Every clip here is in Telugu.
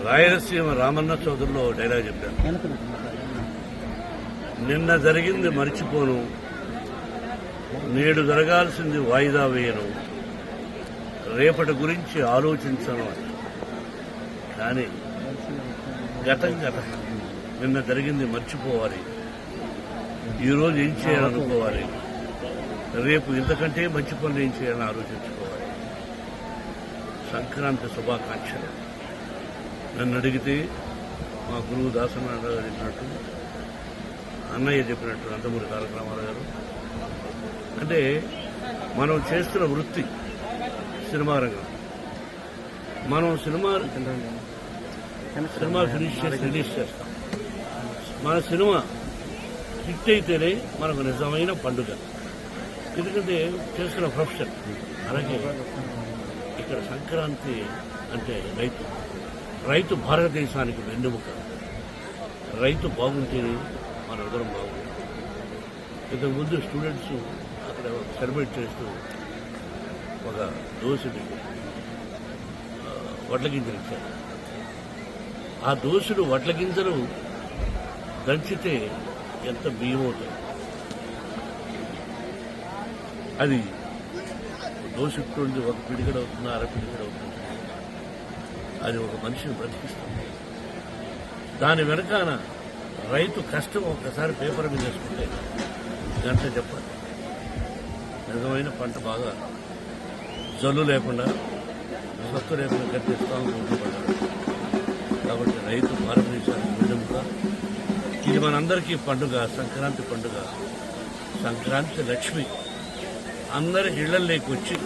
రాయలసీమ రామన్న చౌదరిలో డైలాగ్ చెప్పాను. నిన్న జరిగింది మర్చిపోను, నేడు జరగాల్సింది వాయిదా వేయను, రేపటి గురించి ఆలోచించను. కానీ గతం గతం, నిన్న జరిగింది మర్చిపోవాలి, ఈరోజు ఏం చేయాలనుకోవాలి, రేపు ఇంతకంటే మంచి పనులు ఏం చేయాలని ఆలోచించుకోవాలి. సంక్రాంతి శుభాకాంక్షలు. నన్ను అడిగితే మా గురువు దాసనారాయణ గారు చెప్పినట్టు, అన్నయ్య చెప్పినట్టు, నందమూరి తారక రామారావు గారు, అంటే మనం చేస్తున్న వృత్తి సినిమా రంగం. మనం సినిమా ఫినిష్ చేసి రిలీజ్ చేస్తాం. మన సినిమా హిట్ అయితేనే మనకు నిజమైన పండుగ. ఎందుకంటే చేస్తున్న ప్రొఫెషన్. అలాగే ఇక్కడ సంక్రాంతి అంటే రైతు భారతదేశానికి వెన్నెముక. రైతు బాగుంటేనే మన అందరం బాగుంటుంది. ఇంతకుముందు స్టూడెంట్స్ అక్కడ సెలబ్రేట్ చేస్తూ ఒక దోశని వడ్ల గింజలు ఇచ్చారు. ఆ దోశలు వడ్ల గింజలు దంచితే ఎంత బియ్యం అవుతుంది. అది దోశుంది, ఒక పిడికడ అవుతుంది, అర పిడికడ అవుతుంది. అది ఒక మనిషిని బ్రతికిస్తుంది. దాని వెనకాల రైతు కష్టం ఒక్కసారి పేపర్ మీద వేసుకుంటే గంట చెప్పాలి. నిజమైన పంట బాగా జల్లు లేకుండా, సత్తు లేకుండా కట్టిస్తాము పడ్డారు. కాబట్టి రైతు భారతదేశానికి వెన్నెముక. ఇది మనందరికీ పండుగ, సంక్రాంతి పండుగ. సంక్రాంతి లక్ష్మి అందరి ఇళ్లలోకి వచ్చి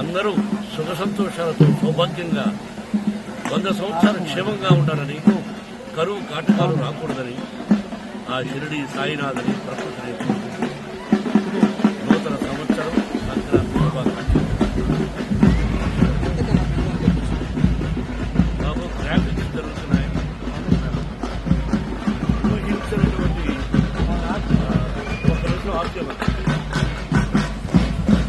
అందరూ సుఖ సంతోషాలతో సౌభాగ్యంగా 100 సంవత్సరాలు క్షేమంగా ఉండాలని, కరువు కాటకాలు రాకూడదని ఆ షిరిడి సాయినాథని ప్రకృతిని